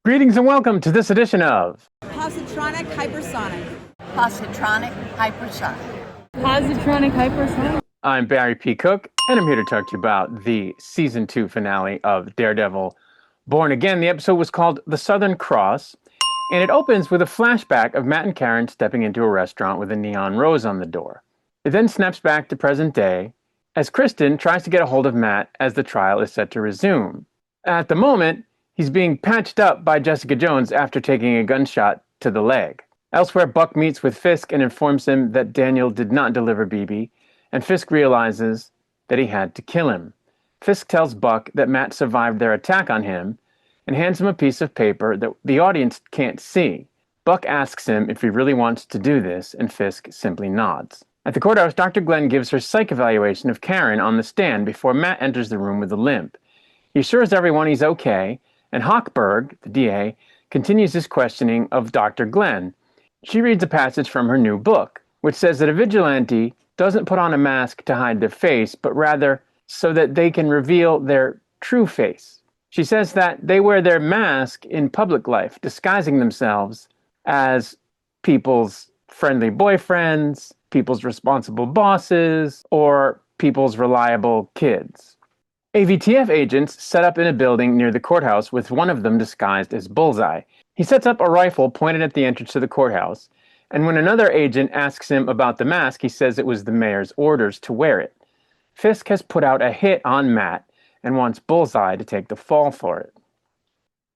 Greetings and welcome to this edition of Positronic hypersonic. Positronic hypersonic. Positronic hypersonic. I'm Barry P. Cook, and I'm here to talk to you about the Season 2 finale of Daredevil Born Again. The episode was called The Southern Cross, and it opens with a flashback of Matt and Karen stepping into a restaurant with a neon rose on the door. It then snaps back to present day as Kristen tries to get a hold of Matt as the trial is set to resume. At the moment, he's being patched up by Jessica Jones after taking a gunshot to the leg. Elsewhere, Buck meets with Fisk and informs him that Daniel did not deliver BB, and Fisk realizes that he had to kill him. Fisk tells Buck that Matt survived their attack on him and hands him a piece of paper that the audience can't see. Buck asks him if he really wants to do this, and Fisk simply nods. At the courthouse, Dr. Glenn gives her psych evaluation of Karen on the stand before Matt enters the room with a limp. He assures everyone he's okay, and Hochberg, the DA, continues his questioning of Dr. Glenn. She reads a passage from her new book, which says that a vigilante doesn't put on a mask to hide their face, but rather so that they can reveal their true face. She says that they wear their mask in public life, disguising themselves as people's friendly boyfriends, people's responsible bosses, or people's reliable kids. AVTF agents set up in a building near the courthouse with one of them disguised as Bullseye. He sets up a rifle pointed at the entrance to the courthouse, and when another agent asks him about the mask, he says it was the mayor's orders to wear it. Fisk has put out a hit on Matt and wants Bullseye to take the fall for it.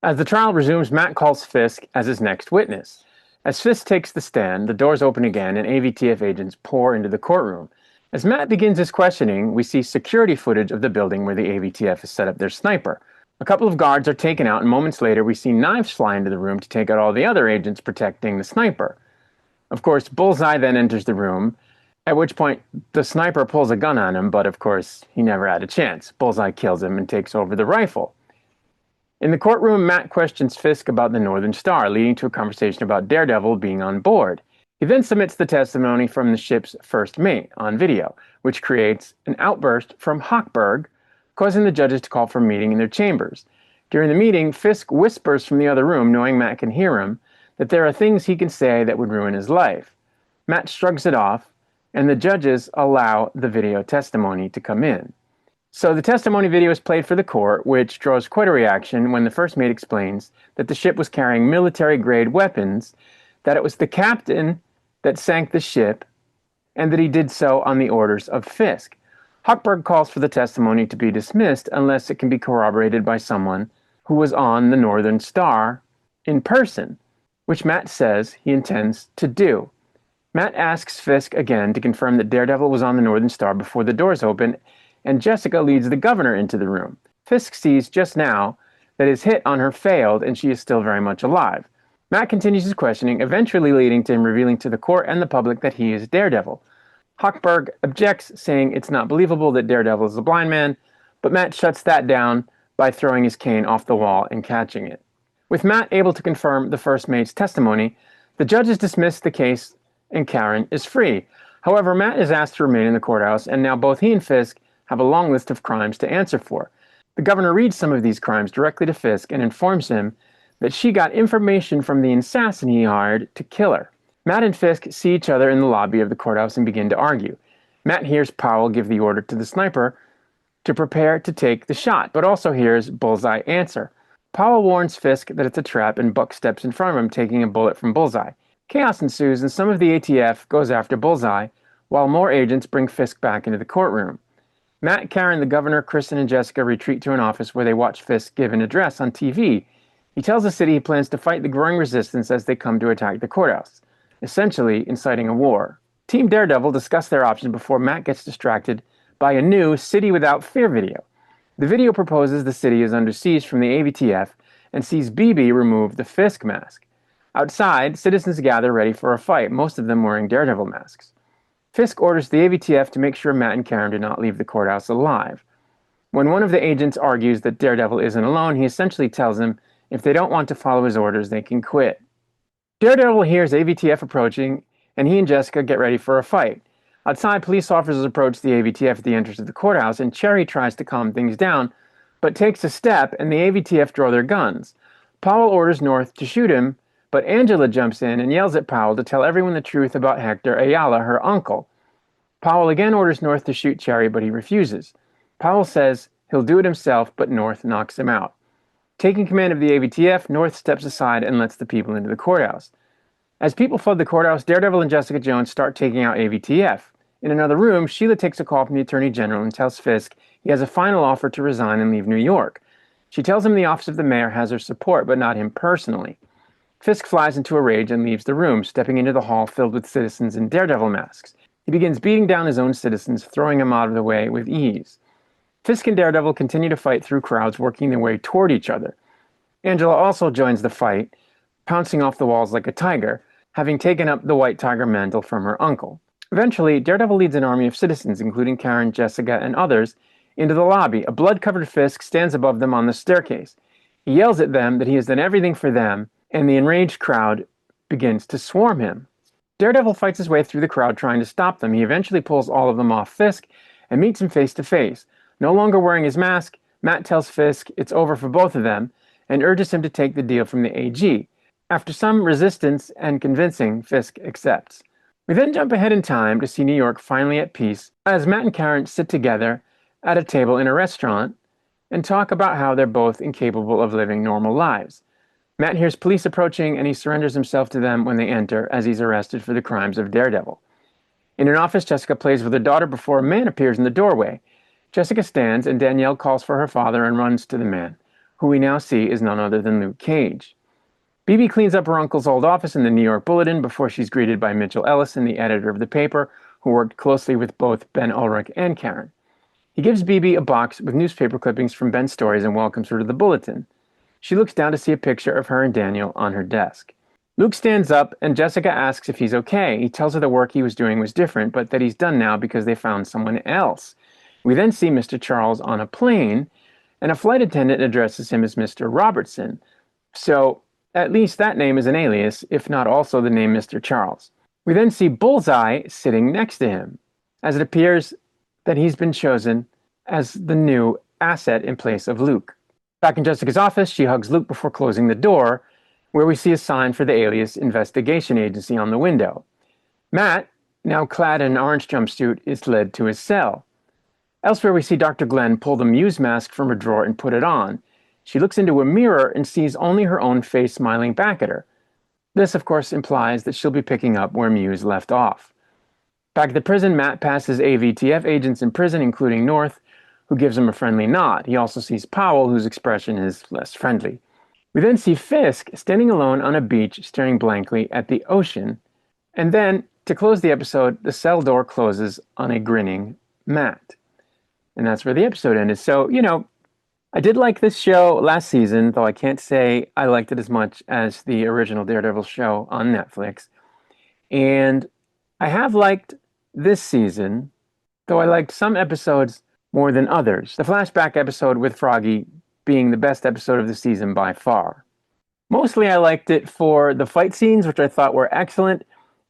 As the trial resumes, Matt calls Fisk as his next witness. As Fisk takes the stand, the doors open again and AVTF agents pour into the courtroom. As Matt begins his questioning, we see security footage of the building where the AVTF has set up their sniper. A couple of guards are taken out, and moments later we see knives fly into the room to take out all the other agents protecting the sniper. Of course, Bullseye then enters the room, at which point the sniper pulls a gun on him, but of course he never had a chance. Bullseye kills him and takes over the rifle. In the courtroom, Matt questions Fisk about the Northern Star, leading to a conversation about Daredevil being on board. He then submits the testimony from the ship's first mate on video, which creates an outburst from Hochberg, causing the judges to call for a meeting in their chambers. During the meeting, Fisk whispers from the other room, knowing Matt can hear him, that there are things he can say that would ruin his life. Matt shrugs it off, and the judges allow the video testimony to come in. So the testimony video is played for the court, which draws quite a reaction when the first mate explains that the ship was carrying military-grade weapons, that it was the captain that sank the ship, and that he did so on the orders of Fisk. Hochberg calls for the testimony to be dismissed unless it can be corroborated by someone who was on the Northern Star in person, which Matt says he intends to do. Matt asks Fisk again to confirm that Daredevil was on the Northern Star before the doors open, and Jessica leads the governor into the room. Fisk sees just now that his hit on her failed and she is still very much alive. Matt continues his questioning, eventually leading to him revealing to the court and the public that he is Daredevil. Hochberg objects, saying it's not believable that Daredevil is a blind man, but Matt shuts that down by throwing his cane off the wall and catching it. With Matt able to confirm the first mate's testimony, the judges dismiss the case and Karen is free. However, Matt is asked to remain in the courthouse, and now both he and Fisk have a long list of crimes to answer for. The governor reads some of these crimes directly to Fisk and informs him that she got information from the assassin he hired to kill her. Matt and Fisk see each other in the lobby of the courthouse and begin to argue. Matt hears Powell give the order to the sniper to prepare to take the shot, but also hears Bullseye answer. Powell warns Fisk that it's a trap, and Buck steps in front of him, taking a bullet from Bullseye. Chaos ensues, and some of the ATF goes after Bullseye, while more agents bring Fisk back into the courtroom. Matt, Karen, the governor, Kristen, and Jessica retreat to an office where they watch Fisk give an address on TV. He tells the city he plans to fight the growing resistance as they come to attack the courthouse, essentially inciting a war. Team Daredevil discuss their options before Matt gets distracted by a new City Without Fear video. The video proposes the city is under siege from the AVTF and sees BB remove the Fisk mask. Outside, citizens gather ready for a fight, most of them wearing Daredevil masks. Fisk orders the AVTF to make sure Matt and Karen do not leave the courthouse alive. When one of the agents argues that Daredevil isn't alone, he essentially tells them if they don't want to follow his orders, they can quit. Daredevil hears AVTF approaching, and he and Jessica get ready for a fight. Outside, police officers approach the AVTF at the entrance of the courthouse, and Cherry tries to calm things down, but takes a step, and the AVTF draw their guns. Powell orders North to shoot him, but Angela jumps in and yells at Powell to tell everyone the truth about Hector Ayala, her uncle. Powell again orders North to shoot Cherry, but he refuses. Powell says he'll do it himself, but North knocks him out. Taking command of the AVTF, North steps aside and lets the people into the courthouse. As people flood the courthouse, Daredevil and Jessica Jones start taking out AVTF. In another room, Sheila takes a call from the Attorney General and tells Fisk he has a final offer to resign and leave New York. She tells him the office of the mayor has her support, but not him personally. Fisk flies into a rage and leaves the room, stepping into the hall filled with citizens in Daredevil masks. He begins beating down his own citizens, throwing them out of the way with ease. Fisk and Daredevil continue to fight through crowds, working their way toward each other. Angela also joins the fight, pouncing off the walls like a tiger, having taken up the white tiger mantle from her uncle. Eventually, Daredevil leads an army of citizens, including Karen, Jessica, and others, into the lobby. A blood-covered Fisk stands above them on the staircase. He yells at them that he has done everything for them, and the enraged crowd begins to swarm him. Daredevil fights his way through the crowd trying to stop them. He eventually pulls all of them off Fisk and meets him face to face. No longer wearing his mask, Matt tells Fisk it's over for both of them and urges him to take the deal from the AG. After some resistance and convincing, Fisk accepts. We then jump ahead in time to see New York finally at peace as Matt and Karen sit together at a table in a restaurant and talk about how they're both incapable of living normal lives. Matt hears police approaching and he surrenders himself to them when they enter as he's arrested for the crimes of Daredevil. In an office, Jessica plays with her daughter before a man appears in the doorway. Jessica stands and Danielle calls for her father and runs to the man, who we now see is none other than Luke Cage. Bibi cleans up her uncle's old office in the New York Bulletin before she's greeted by Mitchell Ellison, the editor of the paper, who worked closely with both Ben Ulrich and Karen. He gives Bibi a box with newspaper clippings from Ben's stories and welcomes her to the Bulletin. She looks down to see a picture of her and Daniel on her desk. Luke stands up and Jessica asks if he's okay. He tells her the work he was doing was different, but that he's done now because they found someone else. We then see Mr. Charles on a plane, and a flight attendant addresses him as Mr. Robertson. So, at least that name is an alias, if not also the name Mr. Charles. We then see Bullseye sitting next to him, as it appears that he's been chosen as the new asset in place of Luke. Back in Jessica's office, she hugs Luke before closing the door, where we see a sign for the Alias Investigation Agency on the window. Matt, now clad in an orange jumpsuit, is led to his cell. Elsewhere, we see Dr. Glenn pull the Muse mask from her drawer and put it on. She looks into a mirror and sees only her own face smiling back at her. This, of course, implies that she'll be picking up where Muse left off. Back at the prison, Matt passes AVTF agents in prison, including North, who gives him a friendly nod. He also sees Powell, whose expression is less friendly. We then see Fisk standing alone on a beach, staring blankly at the ocean. And then, to close the episode, the cell door closes on a grinning Matt. And that's where the episode ended. So, I did like this show last season, though I can't say I liked it as much as the original Daredevil show on Netflix. And I have liked this season, though I liked some episodes more than others. The flashback episode with Froggy being the best episode of the season by far. Mostly I liked it for the fight scenes, which I thought were excellent,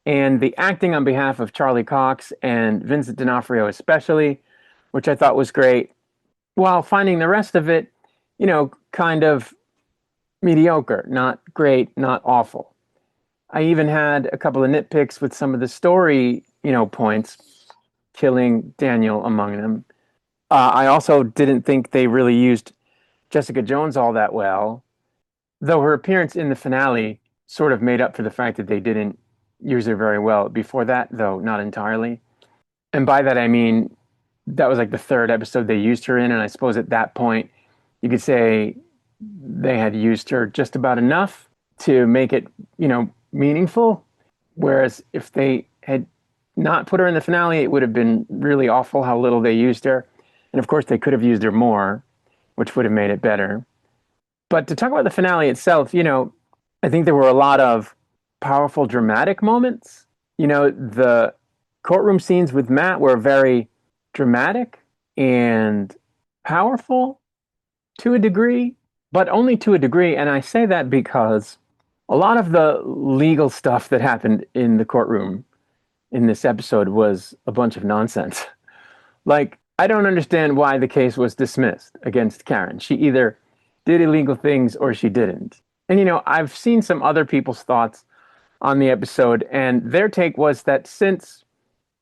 and the acting on behalf of Charlie Cox and Vincent D'Onofrio especially, which I thought was great, while finding the rest of it, kind of mediocre, not great, not awful. I even had a couple of nitpicks with some of the story, points, killing Daniel among them. I also didn't think they really used Jessica Jones all that well, though her appearance in the finale sort of made up for the fact that they didn't use her very well. Before that, though, not entirely. And by that, I mean, that was like the third episode they used her in, and I suppose at that point, you could say they had used her just about enough to make it, meaningful. Whereas if they had not put her in the finale, it would have been really awful how little they used her. And of course, they could have used her more, which would have made it better. But to talk about the finale itself, I think there were a lot of powerful dramatic moments. The courtroom scenes with Matt were very dramatic and powerful to a degree, but only to a degree. And I say that because a lot of the legal stuff that happened in the courtroom in this episode was a bunch of nonsense. Like, I don't understand why the case was dismissed against Karen. She either did illegal things or she didn't. And I've seen some other people's thoughts on the episode, and their take was that since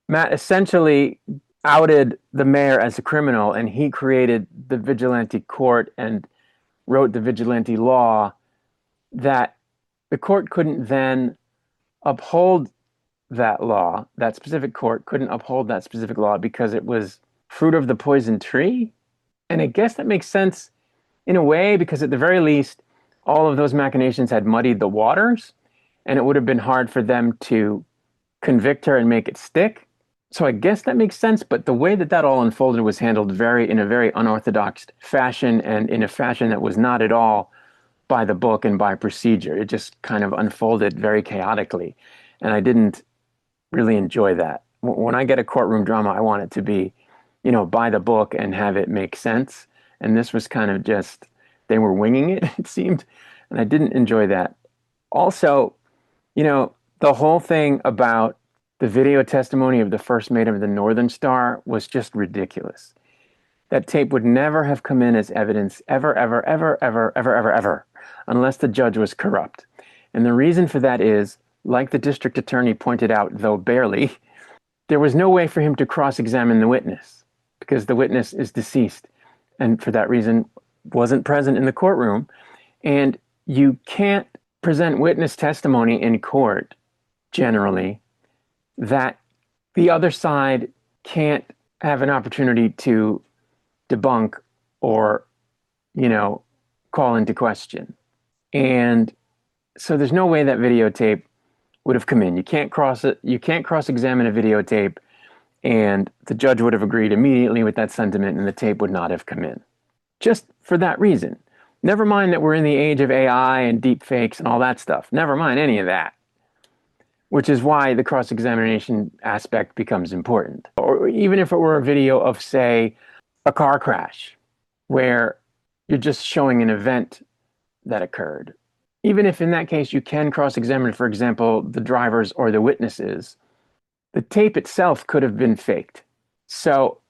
Matt essentially outed the mayor as a criminal and he created the vigilante court and wrote the vigilante law, that the court couldn't then uphold that law. That specific court couldn't uphold that specific law because it was fruit of the poison tree. And I guess that makes sense in a way, because at the very least, all of those machinations had muddied the waters, and it would have been hard for them to convict her and make it stick. So I guess that makes sense, but the way that that all unfolded was handled in a very unorthodox fashion, and in a fashion that was not at all by the book and by procedure. It just kind of unfolded very chaotically, and I didn't really enjoy that. When I get a courtroom drama, I want it to be, by the book and have it make sense. And this was kind of just, they were winging it, it seemed, and I didn't enjoy that. Also, the whole thing about the video testimony of the first mate of the Northern Star was just ridiculous. That tape would never have come in as evidence ever, ever, ever, ever, ever, ever, ever, unless the judge was corrupt. And the reason for that is, like the district attorney pointed out, though barely, there was no way for him to cross-examine the witness because the witness is deceased and for that reason wasn't present in the courtroom. And you can't present witness testimony in court generally that the other side can't have an opportunity to debunk or, call into question. And so there's no way that videotape would have come in. You can't cross-examine a videotape, and the judge would have agreed immediately with that sentiment, and the tape would not have come in. Just for that reason. Never mind that we're in the age of AI and deep fakes and all that stuff. Never mind any of that. Which is why the cross-examination aspect becomes important. Or even if it were a video of, say, a car crash, where you're just showing an event that occurred. Even if in that case you can cross-examine, for example, the drivers or the witnesses, the tape itself could have been faked. So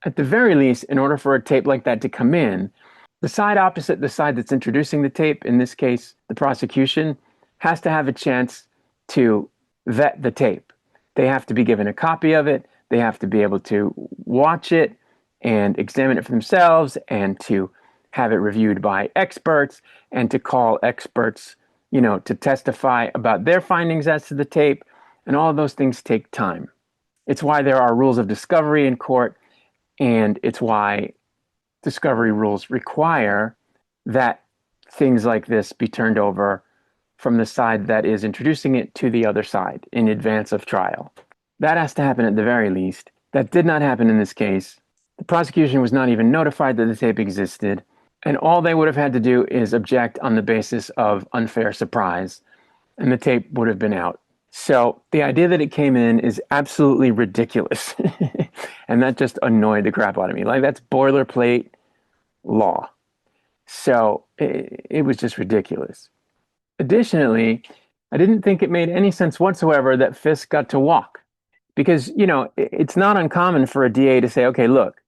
at the very least, in order for a tape like that to come in, the side opposite the side that's introducing the tape, in this case, the prosecution, has to have a chance to vet the tape. They have to be given a copy of it. They have to be able to watch it and examine it for themselves and to have it reviewed by experts and to call experts, to testify about their findings as to the tape. And all of those things take time. It's why there are rules of discovery in court, and it's why discovery rules require that things like this be turned over from the side that is introducing it to the other side in advance of trial. That has to happen at the very least. That did not happen in this case. The prosecution was not even notified that the tape existed, and all they would have had to do is object on the basis of unfair surprise, and the tape would have been out. So the idea that it came in is absolutely ridiculous, and that just annoyed the crap out of me. Like, that's boilerplate law. So it was just ridiculous. Additionally, I didn't think it made any sense whatsoever that Fisk got to walk. Because, it's not uncommon for a DA to say, okay, look,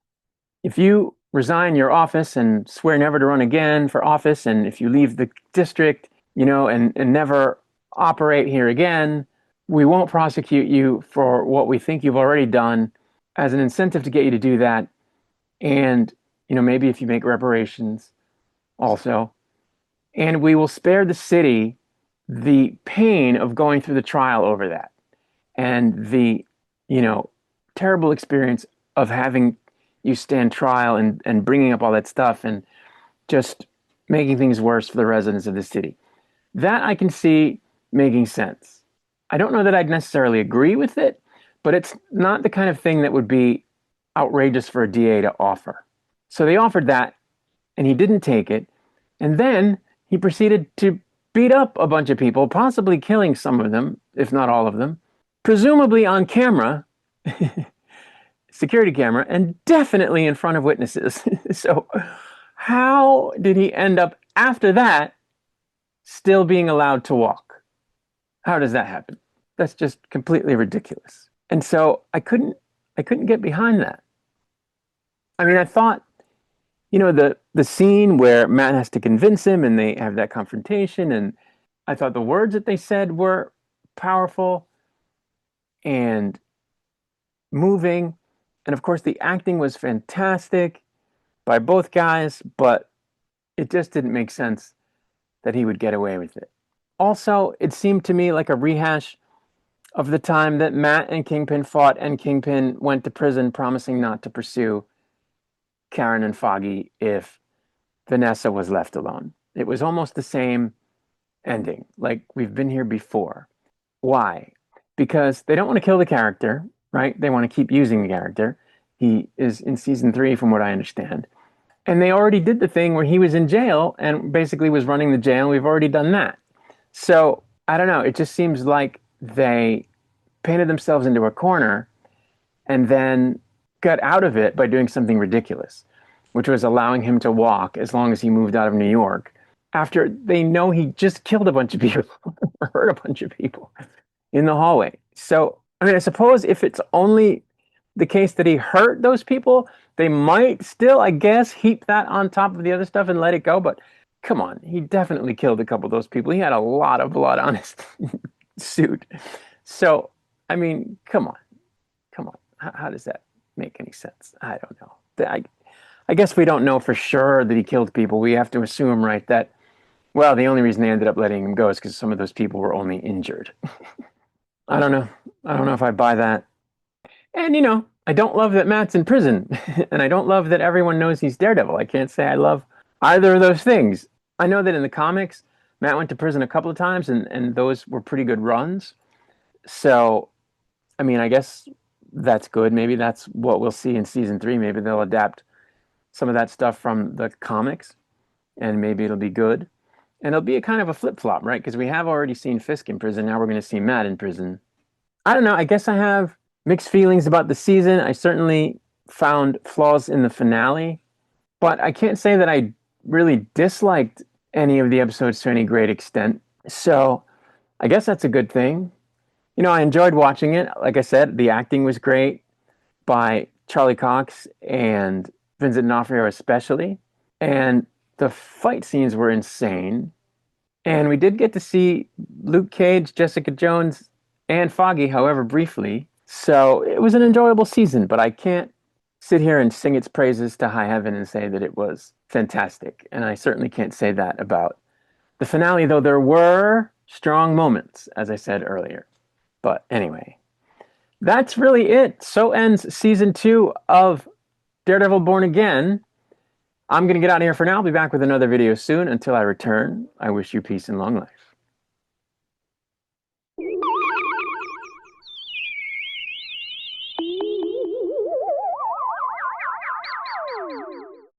if you resign your office and swear never to run again for office, and if you leave the district, and never operate here again, we won't prosecute you for what we think you've already done as an incentive to get you to do that. And, maybe if you make reparations also. And we will spare the city the pain of going through the trial over that and the, terrible experience of having you stand trial and bringing up all that stuff and just making things worse for the residents of the city. That I can see making sense. I don't know that I'd necessarily agree with it, but it's not the kind of thing that would be outrageous for a DA to offer. So they offered that, and he didn't take it. And then he proceeded to beat up a bunch of people, possibly killing some of them, if not all of them, presumably on camera, security camera, and definitely in front of witnesses. So how did he end up after that still being allowed to walk? How does that happen? That's just completely ridiculous. And so I couldn't get behind that. I mean, I thought the scene where Matt has to convince him and they have that confrontation, and I thought the words that they said were powerful and moving. And of course, the acting was fantastic by both guys, but it just didn't make sense that he would get away with it. Also, it seemed to me like a rehash of the time that Matt and Kingpin fought and Kingpin went to prison promising not to pursue Karen and Foggy if Vanessa was left alone. It was almost the same ending, like we've been here before. Why? Because they don't want to kill the character, right? They want to keep using the character. He is in season 3, from what I understand. And they already did the thing where he was in jail and basically was running the jail. We've already done that. So I don't know. It just seems like they painted themselves into a corner and then got out of it by doing something ridiculous, which was allowing him to walk as long as he moved out of New York after they know he just killed a bunch of people or hurt a bunch of people in the hallway. So, I mean, I suppose if it's only the case that he hurt those people, they might still, I guess, heap that on top of the other stuff and let it go. But come on, he definitely killed a couple of those people. He had a lot of blood on his suit. So, I mean, come on. How does that make any sense? I don't know. I guess we don't know for sure that he killed people. We have to assume, right, that, well, the only reason they ended up letting him go is because some of those people were only injured. I don't know. I don't know if I buy that. And, I don't love that Matt's in prison. And I don't love that everyone knows he's Daredevil. I can't say I love either of those things. I know that in the comics, Matt went to prison a couple of times, and those were pretty good runs. So, I mean, I guess that's good. Maybe that's what we'll see in season 3. Maybe they'll adapt some of that stuff from the comics, and maybe it'll be good. And it'll be a kind of a flip-flop, right? Because we have already seen Fisk in prison. Now we're going to see Matt in prison. I don't know. I guess I have mixed feelings about the season. I certainly found flaws in the finale, but I can't say that I really disliked any of the episodes to any great extent. So I guess that's a good thing. I enjoyed watching it. Like I said, the acting was great by Charlie Cox and Vincent D'Onofrio especially. And the fight scenes were insane. And we did get to see Luke Cage, Jessica Jones, and Foggy, however briefly. So it was an enjoyable season, but I can't sit here and sing its praises to high heaven and say that it was fantastic. And I certainly can't say that about the finale, though there were strong moments, as I said earlier. But anyway, that's really it. So ends season 2 of Daredevil Born Again. I'm going to get out of here for now. I'll be back with another video soon. Until I return, I wish you peace and long life.